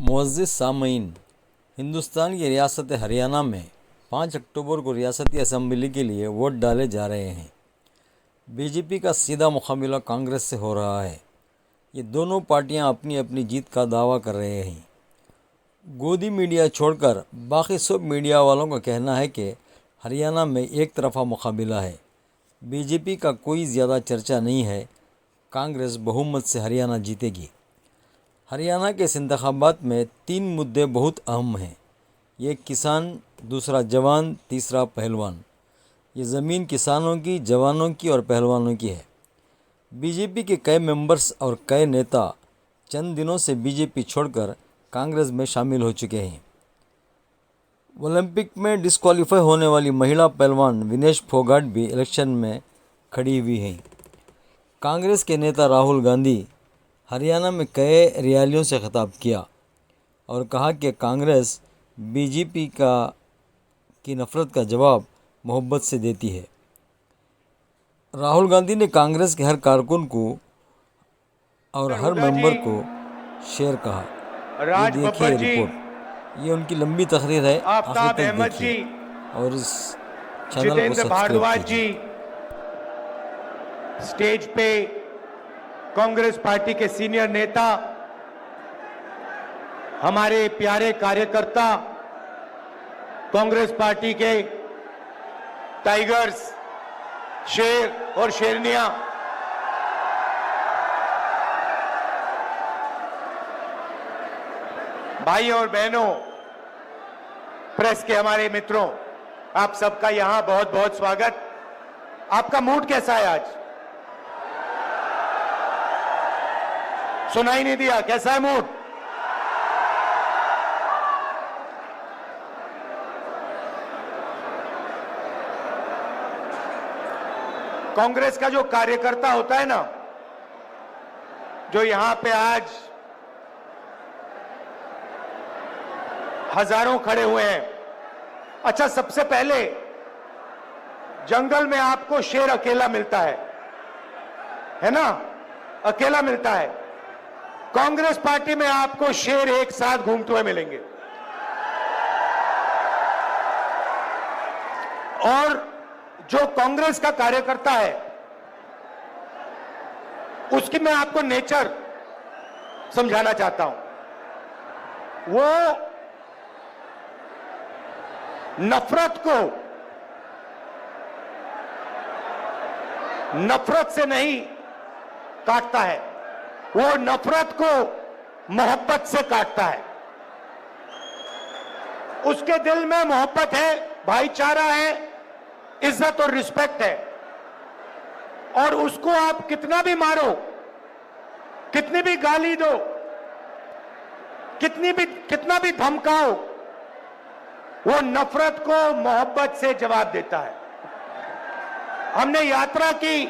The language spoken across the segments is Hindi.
मुअज़्ज़िज़ सामईन, हिंदुस्तान की रियासत हरियाणा में 5 अक्टूबर को रियासती असम्बली के लिए वोट डाले जा रहे हैं। बीजेपी का सीधा मुकाबला कांग्रेस से हो रहा है। ये दोनों पार्टियां अपनी अपनी जीत का दावा कर रहे हैं। गोदी मीडिया छोड़कर बाकी सब मीडिया वालों का कहना है कि हरियाणा में एक तरफा मुकाबला है। बीजेपी का कोई ज़्यादा चर्चा नहीं है। कांग्रेस बहुमत से हरियाणा जीतेगी। हरियाणा के इस इंतखाबात में 3 मुद्दे बहुत अहम हैं। एक किसान, दूसरा जवान, तीसरा पहलवान। ये ज़मीन किसानों की, जवानों की और पहलवानों की है। बीजेपी के कई मेंबर्स और कई नेता चंद दिनों से बीजेपी छोड़कर कांग्रेस में शामिल हो चुके हैं। ओलंपिक में डिस्क्वालीफाई होने वाली महिला पहलवान विनेश फोगाट भी इलेक्शन में खड़ी हुई हैं। कांग्रेस के नेता राहुल गांधी हरियाणा में कई रैलियों से खिताब किया और कहा कि कांग्रेस बीजेपी की नफ़रत का जवाब मोहब्बत से देती है। राहुल गांधी ने कांग्रेस के हर कारकुन को और हर मेंबर को शेर कहा। ये देखिए रिपोर्ट, ये उनकी लंबी तकरीर है, आखिर तक देखिए और इस चैनल को सब्सक्राइब कीजिए। स्टेज पे कांग्रेस पार्टी के सीनियर नेता, हमारे प्यारे कार्यकर्ता, कांग्रेस पार्टी के टाइगर्स, शेर और शेरनियां, भाइयों और बहनों, प्रेस के हमारे मित्रों, आप सबका यहां बहुत बहुत स्वागत। आपका मूड कैसा है आज? सुनाई नहीं दिया, कैसा है मूड? कांग्रेस का जो कार्यकर्ता होता है ना, जो यहां पे आज हजारों खड़े हुए हैं। अच्छा, सबसे पहले जंगल में आपको शेर अकेला मिलता है ना? अकेला मिलता है। कांग्रेस पार्टी में आपको शेर एक साथ घूमते हुए मिलेंगे। और जो कांग्रेस का कार्यकर्ता है, उसकी मैं आपको नेचर समझाना चाहता हूं। वो नफरत से नहीं काटता है, वो नफरत को मोहब्बत से काटता है। उसके दिल में मोहब्बत है, भाईचारा है, इज्जत और रिस्पेक्ट है। और उसको आप कितना भी मारो, कितनी भी गाली दो, कितना भी धमकाओ, वो नफरत को मोहब्बत से जवाब देता है। हमने यात्रा की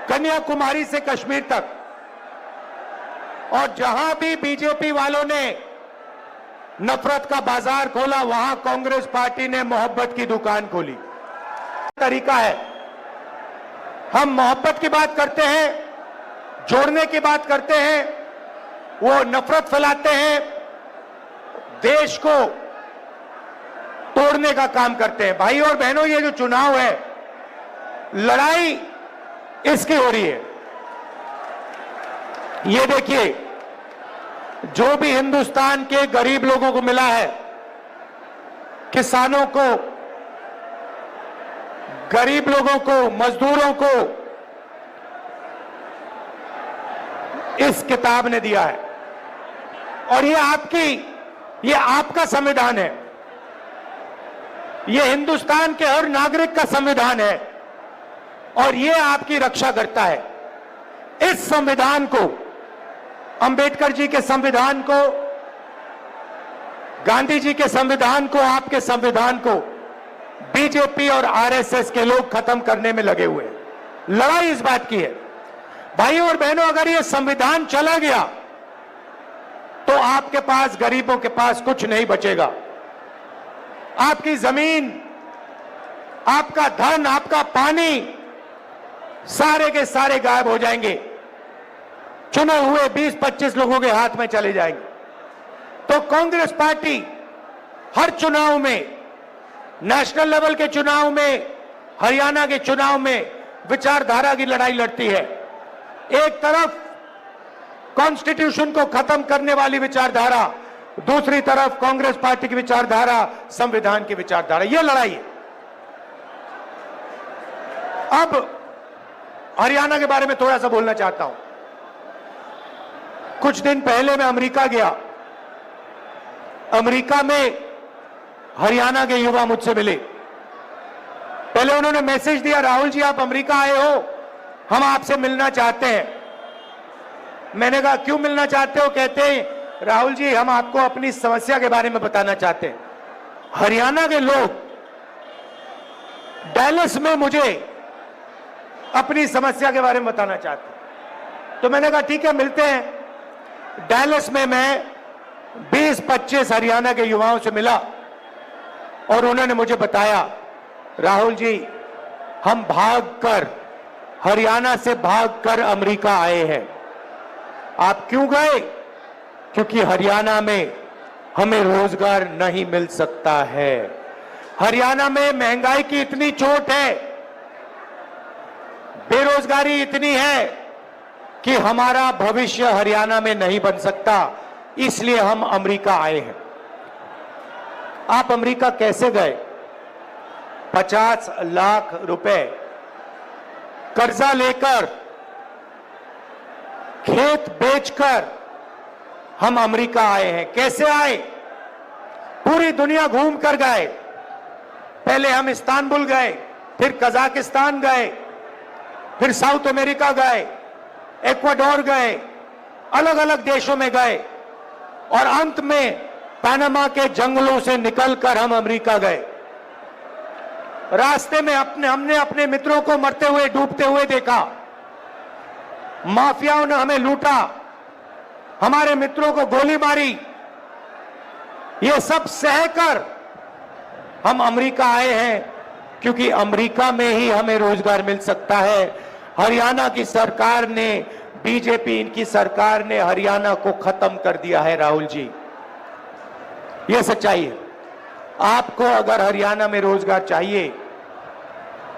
कन्याकुमारी से कश्मीर तक, और जहां भी बीजेपी वालों ने नफरत का बाजार खोला, वहां कांग्रेस पार्टी ने मोहब्बत की दुकान खोली। तरीका है, हम मोहब्बत की बात करते हैं, जोड़ने की बात करते हैं, वो नफरत फैलाते हैं, देश को तोड़ने का काम करते हैं। भाई और बहनों, ये जो चुनाव है, लड़ाई इसकी हो रही है। ये देखिए, जो भी हिंदुस्तान के गरीब लोगों को मिला है, किसानों को, गरीब लोगों को, मजदूरों को, इस किताब ने दिया है। और ये आपका संविधान है, ये हिंदुस्तान के हर नागरिक का संविधान है, और ये आपकी रक्षा करता है। इस संविधान को, अंबेडकर जी के संविधान को, गांधी जी के संविधान को, आपके संविधान को बीजेपी और आरएसएस के लोग खत्म करने में लगे हुए हैं। लड़ाई इस बात की है, भाइयों और बहनों, अगर ये संविधान चला गया तो आपके पास, गरीबों के पास कुछ नहीं बचेगा। आपकी जमीन, आपका धन, आपका पानी, सारे के सारे गायब हो जाएंगे। चुने हुए 20-25 लोगों के हाथ में चले जाएंगे। तो कांग्रेस पार्टी हर चुनाव में, नेशनल लेवल के चुनाव में, हरियाणा के चुनाव में विचारधारा की लड़ाई लड़ती है। एक तरफ कॉन्स्टिट्यूशन को खत्म करने वाली विचारधारा, दूसरी तरफ कांग्रेस पार्टी की विचारधारा, संविधान की विचारधारा, यह लड़ाई है। अब हरियाणा के बारे में थोड़ा सा बोलना चाहता हूं। कुछ दिन पहले मैं अमेरिका गया। अमेरिका में हरियाणा के युवा मुझसे मिले। पहले उन्होंने मैसेज दिया, राहुल जी आप अमेरिका आए हो, हम आपसे मिलना चाहते हैं। मैंने कहा क्यों मिलना चाहते हो? कहते हैं राहुल जी हम आपको अपनी समस्या के बारे में बताना चाहते हैं। हरियाणा के लोग डैलस में मुझे अपनी समस्या के बारे में बताना चाहते हैं। तो मैंने कहा ठीक है मिलते हैं। डैलस में मैं 20-25 हरियाणा के युवाओं से मिला और उन्होंने मुझे बताया राहुल जी हम भागकर, हरियाणा से भागकर अमेरिका आए हैं। आप क्यों गए? क्योंकि हरियाणा में हमें रोजगार नहीं मिल सकता है। हरियाणा में महंगाई की इतनी चोट है, बेरोजगारी इतनी है कि हमारा भविष्य हरियाणा में नहीं बन सकता, इसलिए हम अमेरिका आए हैं। आप अमेरिका कैसे गए? 50 लाख रुपए कर्जा लेकर, खेत बेचकर हम अमेरिका आए हैं। कैसे आए? पूरी दुनिया घूम कर गए। पहले हम इस्तांबुल गए, फिर कजाकिस्तान गए, फिर साउथ अमेरिका गए, इक्वाडोर गए, अलग अलग देशों में गए और अंत में पनामा के जंगलों से निकलकर हम अमेरिका गए। रास्ते में हमने अपने मित्रों को मरते हुए, डूबते हुए देखा। माफियाओं ने हमें लूटा, हमारे मित्रों को गोली मारी। ये सब सहकर हम अमेरिका आए हैं, क्योंकि अमेरिका में ही हमें रोजगार मिल सकता है। हरियाणा की सरकार ने, बीजेपी इनकी सरकार ने हरियाणा को खत्म कर दिया है। राहुल जी ये सच्चाई है। आपको अगर हरियाणा में रोजगार चाहिए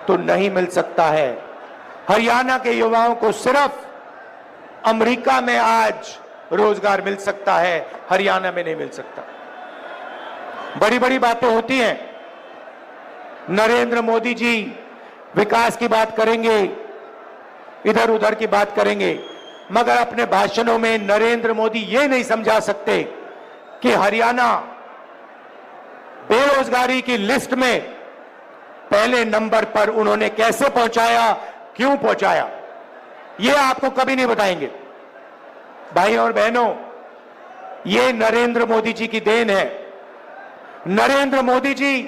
तो नहीं मिल सकता है। हरियाणा के युवाओं को सिर्फ अमेरिका में आज रोजगार मिल सकता है, हरियाणा में नहीं मिल सकता। बड़ी बड़ी बातें होती हैं। नरेंद्र मोदी जी विकास की बात करेंगे, इधर उधर की बात करेंगे, मगर अपने भाषणों में नरेंद्र मोदी ये नहीं समझा सकते कि हरियाणा बेरोजगारी की लिस्ट में पहले नंबर पर उन्होंने कैसे पहुंचाया, क्यों पहुंचाया, ये आपको कभी नहीं बताएंगे। भाई और बहनों, ये नरेंद्र मोदी जी की देन है। नरेंद्र मोदी जी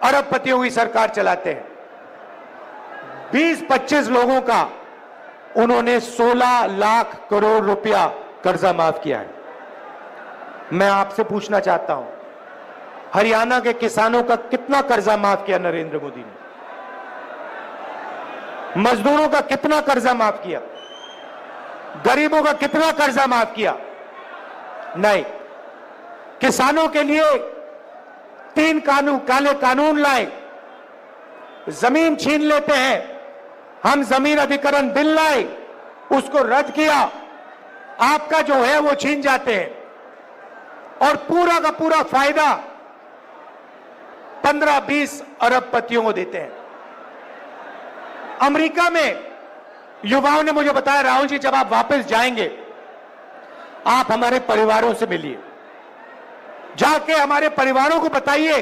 अरबपतियों की सरकार चलाते हैं। 20-25 लोगों का उन्होंने 16 लाख करोड़ रुपया कर्जा माफ किया है। मैं आपसे पूछना चाहता हूं, हरियाणा के किसानों का कितना कर्जा माफ किया नरेंद्र मोदी ने? मजदूरों का कितना कर्जा माफ किया? गरीबों का कितना कर्जा माफ किया? नहीं। किसानों के लिए 3 काले कानून लाए। जमीन छीन लेते हैं, हम जमीन अधिग्रहण बिल लाए, उसको रद्द किया, आपका जो है वो छीन जाते हैं और पूरा का पूरा फायदा 15-20 अरबपतियों को देते हैं। अमेरिका में युवाओं ने मुझे बताया राहुल जी जब आप वापस जाएंगे आप हमारे परिवारों से मिलिए, जाके हमारे परिवारों को बताइए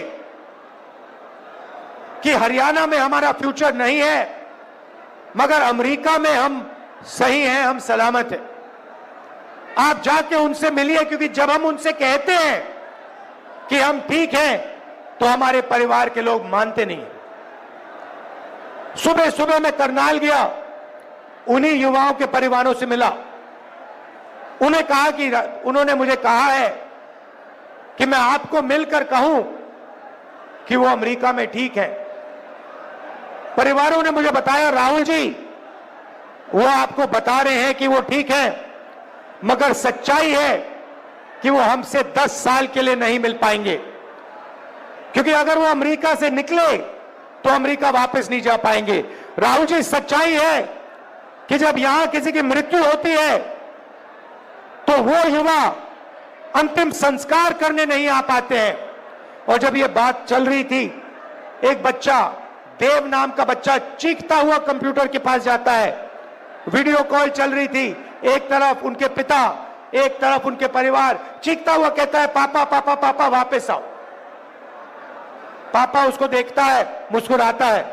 कि हरियाणा में हमारा फ्यूचर नहीं है, मगर अमेरिका में हम सही हैं, हम सलामत हैं। आप जाके उनसे मिलिए, क्योंकि जब हम उनसे कहते हैं कि हम ठीक हैं तो हमारे परिवार के लोग मानते नहीं। सुबह सुबह मैं करनाल गया, उन्हीं युवाओं के परिवारों से मिला। उन्होंने मुझे कहा है कि मैं आपको मिलकर कहूं कि वो अमेरिका में ठीक है। परिवारों ने मुझे बताया राहुल जी वो आपको बता रहे हैं कि वो ठीक है, मगर सच्चाई है कि वो हमसे 10 साल के लिए नहीं मिल पाएंगे, क्योंकि अगर वो अमेरिका से निकले तो अमेरिका वापस नहीं जा पाएंगे। राहुल जी, सच्चाई है कि जब यहां किसी की मृत्यु होती है तो वो युवा अंतिम संस्कार करने नहीं आ पाते हैं। और जब ये बात चल रही थी, एक बच्चा, देव नाम का बच्चा, चीखता हुआ कंप्यूटर के पास जाता है। वीडियो कॉल चल रही थी, एक तरफ उनके पिता, एक तरफ उनके परिवार, चीखता हुआ कहता है, पापा पापा पापा वापस आओ। पापा उसको देखता है, मुस्कुराता है,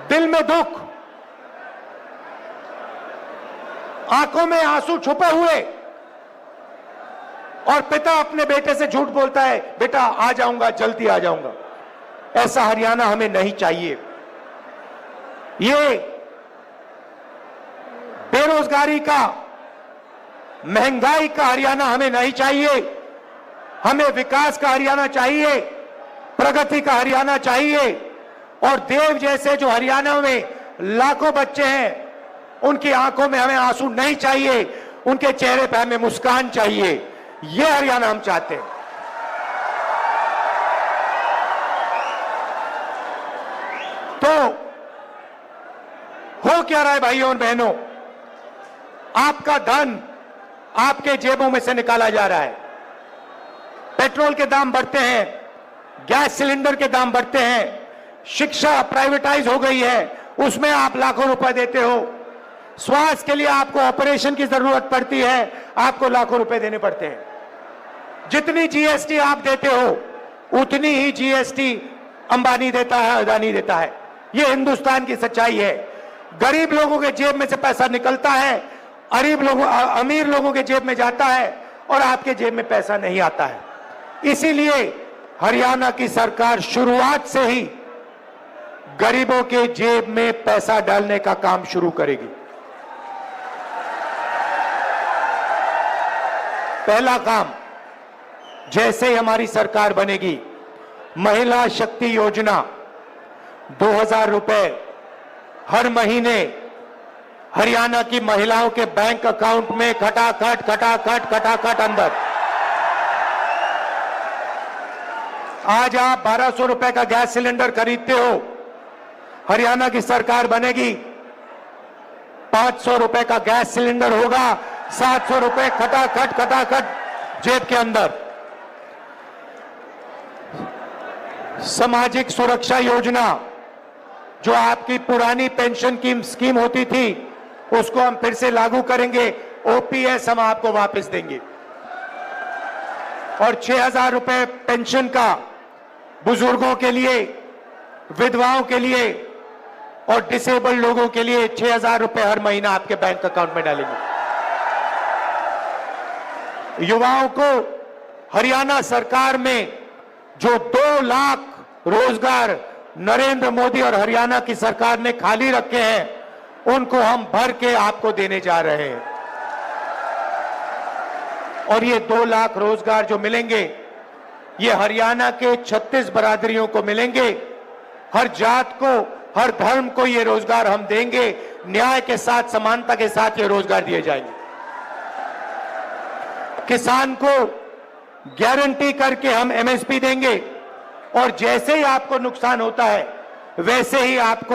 दिल में दुख, आंखों में आंसू छुपे हुए, और पिता अपने बेटे से झूठ बोलता है, बेटा आ जाऊंगा, जल्दी आ जाऊंगा। ऐसा हरियाणा हमें नहीं चाहिए। ये बेरोजगारी का, महंगाई का हरियाणा हमें नहीं चाहिए। हमें विकास का हरियाणा चाहिए, प्रगति का हरियाणा चाहिए। और देव जैसे जो हरियाणा में लाखों बच्चे हैं, उनकी आंखों में हमें आंसू नहीं चाहिए, उनके चेहरे पर हमें मुस्कान चाहिए। यह हरियाणा हम चाहते हैं। तो हो क्या रहा है भाइयों और बहनों? आपका धन आपके जेबों में से निकाला जा रहा है। पेट्रोल के दाम बढ़ते हैं, गैस सिलेंडर के दाम बढ़ते हैं, शिक्षा प्राइवेटाइज हो गई है, उसमें आप लाखों रुपए देते हो। स्वास्थ्य के लिए आपको ऑपरेशन की जरूरत पड़ती है, आपको लाखों रुपए देने पड़ते हैं। जितनी जीएसटी आप देते हो उतनी ही जीएसटी अंबानी देता है, अदानी देता है। यह हिंदुस्तान की सच्चाई है। गरीब लोगों के जेब में से पैसा निकलता है, अमीर लोगों के जेब में जाता है, और आपके जेब में पैसा नहीं आता है। इसीलिए हरियाणा की सरकार शुरुआत से ही गरीबों के जेब में पैसा डालने का काम शुरू करेगी। पहला काम, जैसे ही हमारी सरकार बनेगी, महिला शक्ति योजना 2000 रुपए हर महीने हरियाणा की महिलाओं के बैंक अकाउंट में खटाखट अंदर। आज आप 1200 रुपए का गैस सिलेंडर खरीदते हो, हरियाणा की सरकार बनेगी, 500 रुपए का गैस सिलेंडर होगा, 700 रुपए खटाखट जेब के अंदर। सामाजिक सुरक्षा योजना, जो आपकी पुरानी पेंशन की स्कीम होती थी, उसको हम फिर से लागू करेंगे। ओपीएस हम आपको वापस देंगे। और 6000 रुपए पेंशन का बुजुर्गों के लिए, विधवाओं के लिए और डिसेबल्ड लोगों के लिए 6000 रुपए हर महीना आपके बैंक अकाउंट में डालेंगे। युवाओं को हरियाणा सरकार में जो 2 लाख रोजगार नरेंद्र मोदी और हरियाणा की सरकार ने खाली रखे हैं, उनको हम भर के आपको देने जा रहे हैं। और ये 2 लाख रोजगार जो मिलेंगे, ये हरियाणा के 36 बरादरियों को मिलेंगे। हर जात को, हर धर्म को ये रोजगार हम देंगे। न्याय के साथ, समानता के साथ ये रोजगार दिए जाएंगे। किसान को गारंटी करके हम एमएसपी देंगे, और जैसे ही आपको नुकसान होता है, वैसे ही आपको